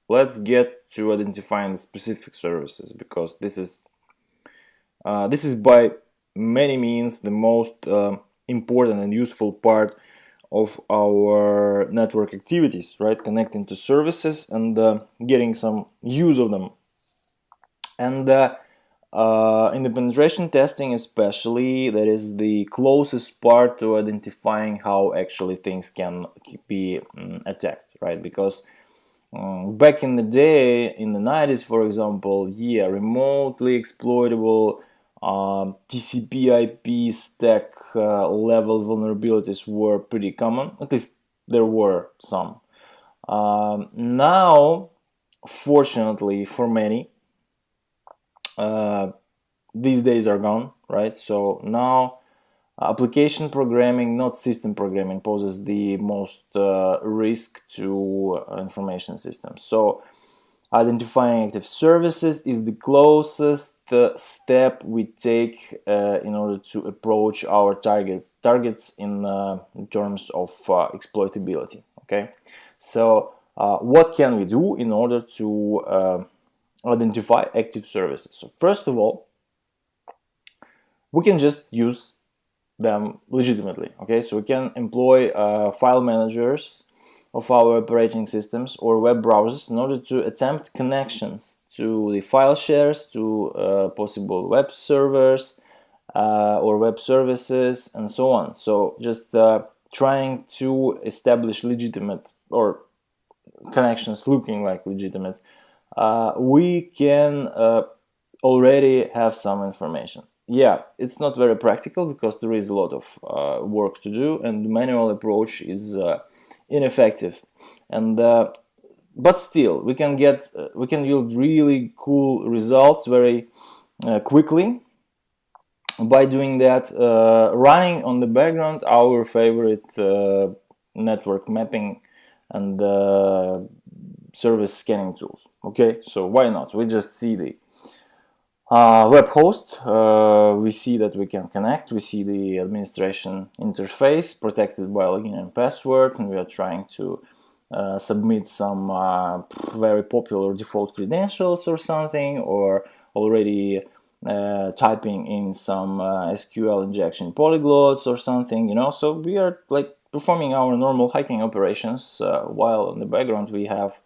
let's get to identifying the specific services, because this is by many means the most important and useful part of our network activities, right? Connecting to services and getting some use of them. And in the penetration testing especially, that is the closest part to identifying how actually things can be attacked, right? Because back in the day, in the 90s, for example, yeah, remotely exploitable TCP/IP stack level vulnerabilities were pretty common. At least there were some. Now, fortunately for many, these days are gone, right? So now application programming, not system programming, poses the most risk to information systems. So identifying active services is the closest step we take in order to approach our targets in terms of exploitability. Okay, so what can we do in order to identify active services? So first of all, we can just use them legitimately. Okay, so we can employ file managers of our operating systems or web browsers in order to attempt connections to the file shares, to possible web servers or web services, and so on. So just trying to establish legitimate or connections looking like legitimate, we can already have some information. Yeah, it's not very practical because there is a lot of work to do, and the manual approach is ineffective. And but still, we can yield really cool results very quickly by doing that, running on the background our favorite network mapping and service scanning tools. Okay, so why not? We just see the web host, we see that we can connect, we see the administration interface protected by login and password, and we are trying to submit some very popular default credentials or something, or already typing in some SQL injection polyglots or something, you know. So we are like performing our normal hacking operations while in the background we have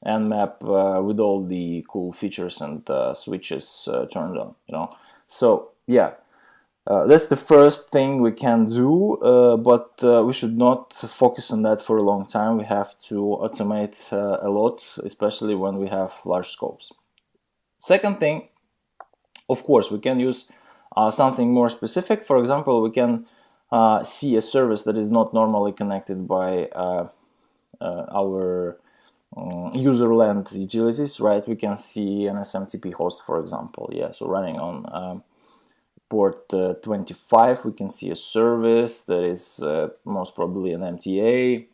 Nmap with all the cool features and switches turned on, you know. So yeah, that's the first thing we can do, but we should not focus on that for a long time. We have to automate a lot, especially when we have large scopes. Second thing, of course, we can use something more specific. For example, we can see a service that is not normally connected by our user-land utilities, right? We can see an SMTP host, for example. Yeah, so running on port 25, we can see a service that is most probably an MTA,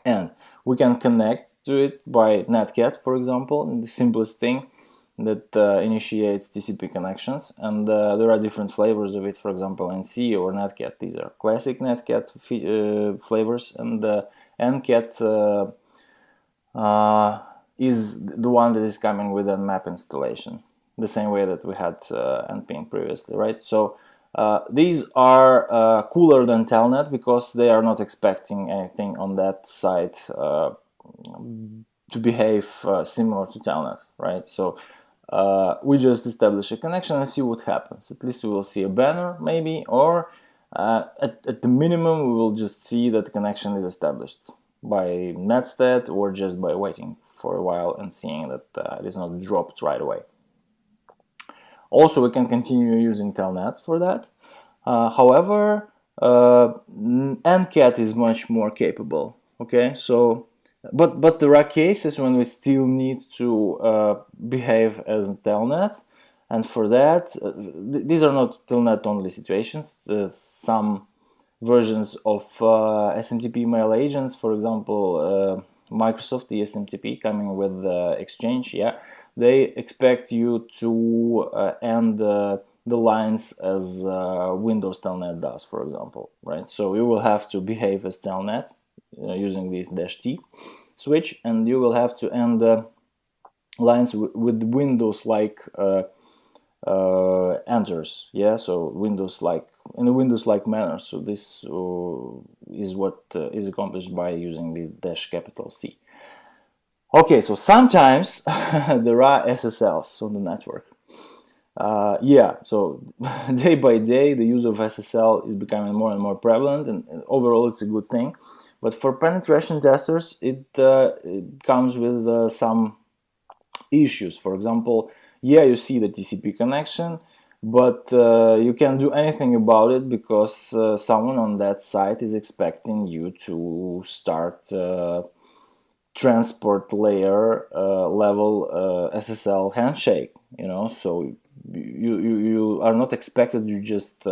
and we can connect to it by netcat, for example, the simplest thing that initiates TCP connections. And there are different flavors of it, for example, NC or netcat. These are classic netcat flavors, and ncat is the one that is coming with a Nmap installation, the same way that we had nping previously, right? So these are cooler than telnet because they are not expecting anything on that side to behave similar to telnet, right? So we just establish a connection and see what happens. At least we will see a banner, maybe, or at the minimum we will just see that the connection is established by netstat, or just by waiting for a while and seeing that it is not dropped right away. Also, we can continue using telnet for that. However, ncat is much more capable. Okay, so but there are cases when we still need to behave as telnet, and for that, these are not telnet only situations. Some versions of SMTP mail agents, for example, Microsoft eSMTP coming with Exchange, yeah, they expect you to end the lines as Windows Telnet does, for example, right? So you will have to behave as Telnet using this -t, switch, and you will have to end lines with Windows-like enters. Yeah, so Windows-like, in a Windows-like manner. So this is what is accomplished by using the -C. Okay, so sometimes there are SSLs on the network. Yeah, so day by day the use of SSL is becoming more and more prevalent, and overall it's a good thing. But for penetration testers, it comes with some issues. For example, yeah, you see the TCP connection, but you can't do anything about it because someone on that site is expecting you to start transport layer level SSL handshake, you know. So you are not expected to just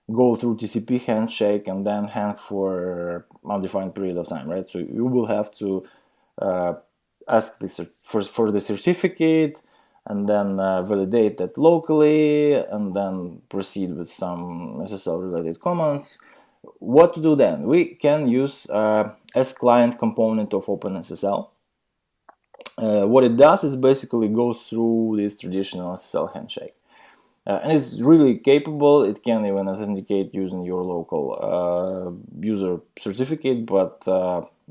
go through TCP handshake and then hang for undefined period of time, right? So you will have to ask this for the certificate, and then validate that locally, and then proceed with some SSL related commands. What to do then? We can use S-client component of OpenSSL. What it does is basically goes through this traditional SSL handshake. And it's really capable. It can even authenticate using your local user certificate, but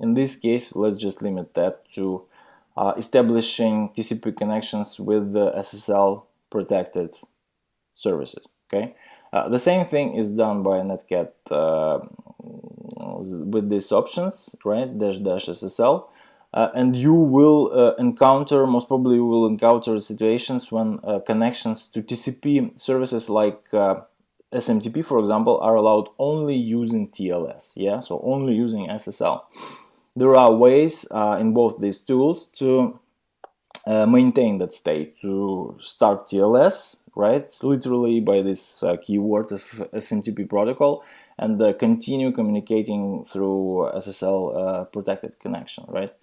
in this case, let's just limit that to establishing TCP connections with the SSL protected services. Okay, the same thing is done by Netcat with these options, right? --SSL. And you will encounter, most probably you will encounter situations when connections to TCP services like SMTP, for example, are allowed only using TLS, yeah, so only using SSL. There are ways in both these tools to maintain that state, to start TLS, right, literally by this keyword of SMTP protocol, and continue communicating through SSL protected connection, right?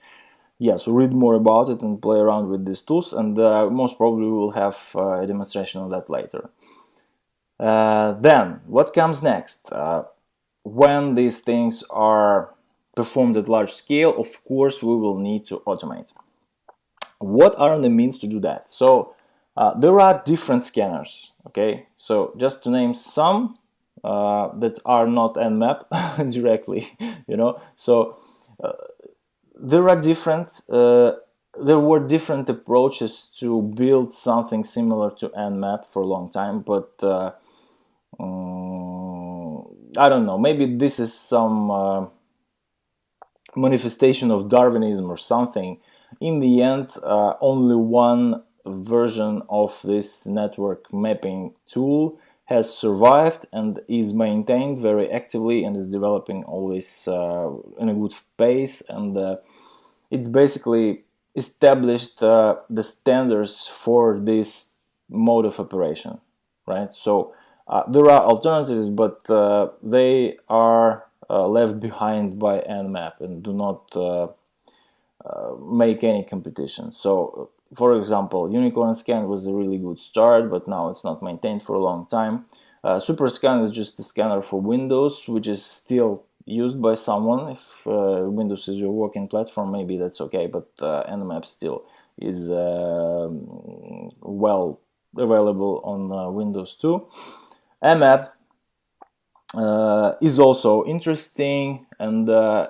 Yeah, so read more about it and play around with these tools, and most probably we will have a demonstration of that later. Then, what comes next? When these things are performed at large scale, of course, we will need to automate. What are the means to do that? So, there are different scanners, okay? So, just to name some that are not Nmap directly, you know, so there are there were different approaches to build something similar to Nmap for a long time, but I don't know, maybe this is some manifestation of Darwinism or something. In the end, only one version of this network mapping tool has survived and is maintained very actively and is developing always in a good pace, and it's basically established the standards for this mode of operation, right? So there are alternatives, but they are left behind by Nmap and do not make any competition. So for example, Unicorn Scan was a really good start, but now it's not maintained for a long time. SuperScan is just a scanner for Windows, which is still used by someone. If Windows is your working platform, maybe that's okay, but Nmap still is well available on Windows too. Nmap is also interesting, and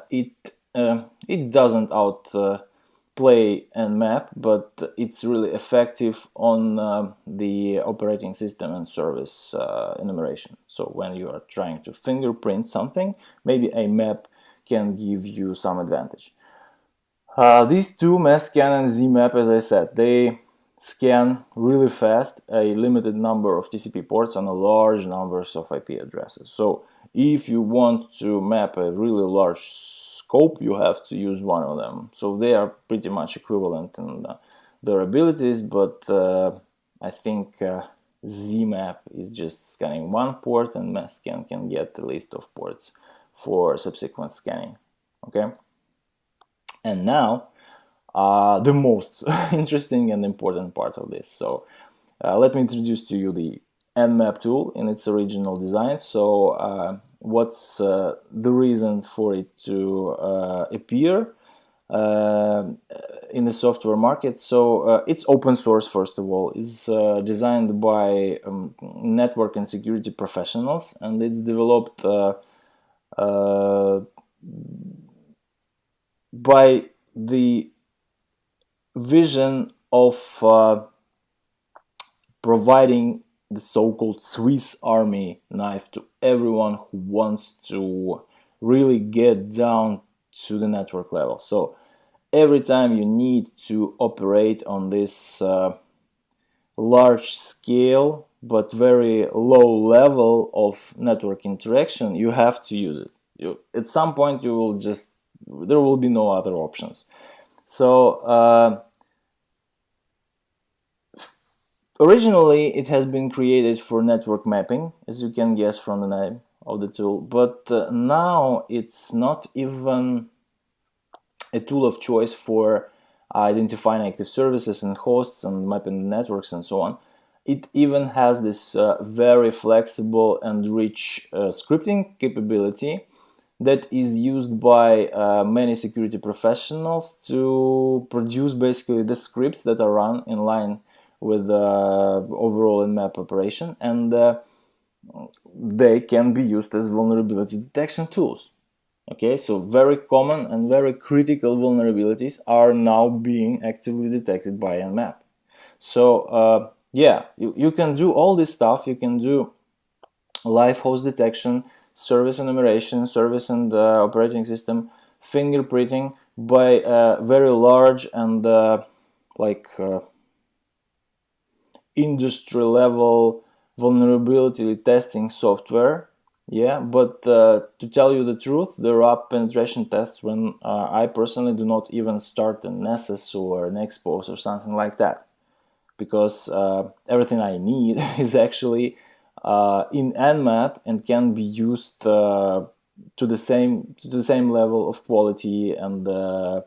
it doesn't outplay Nmap, but it's really effective on the operating system and service enumeration. So when you are trying to fingerprint something, maybe a map can give you some advantage. These two, MassScan and Zmap, as I said, they scan really fast a limited number of TCP ports on a large numbers of IP addresses. So if you want to map a really large scope, you have to use one of them. So they are pretty much equivalent in their abilities, but I think Zmap is just scanning one port, and MassScan can get the list of ports for subsequent scanning. Okay, and now the most interesting and important part of this. So let me introduce to you the Nmap tool in its original design. So what's the reason for it to appear? in the software market. So it's open source, first of all. It's designed by network and security professionals, and it's developed by the vision of providing the so-called Swiss Army knife to everyone who wants to really get down to the network level. So every time you need to operate on this large scale but very low level of network interaction, you have to use it. At some point there will be no other options. So originally it has been created for network mapping, as you can guess from the name of the tool, but now it's not even a tool of choice for identifying active services and hosts and mapping networks and so on. It even has this very flexible and rich scripting capability that is used by many security professionals to produce basically the scripts that are run in line with the overall Nmap operation, and they can be used as vulnerability detection tools. Okay, so very common and very critical vulnerabilities are now being actively detected by Nmap. So yeah, you can do all this stuff. You can do live host detection, service enumeration, service and operating system, fingerprinting by very large and industry level vulnerability testing software. Yeah, but to tell you the truth, there are penetration tests when I personally do not even start an Nessus or an Expose or something like that, because everything I need is actually in Nmap and can be used to the same level of quality and the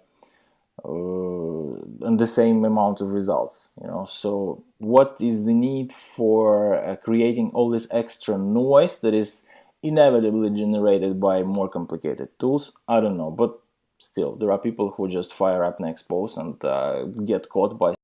same amount of results. So what is the need for creating all this extra noise that is inevitably generated by more complicated tools? I don't know, but still there are people who just fire up an Expose and get caught by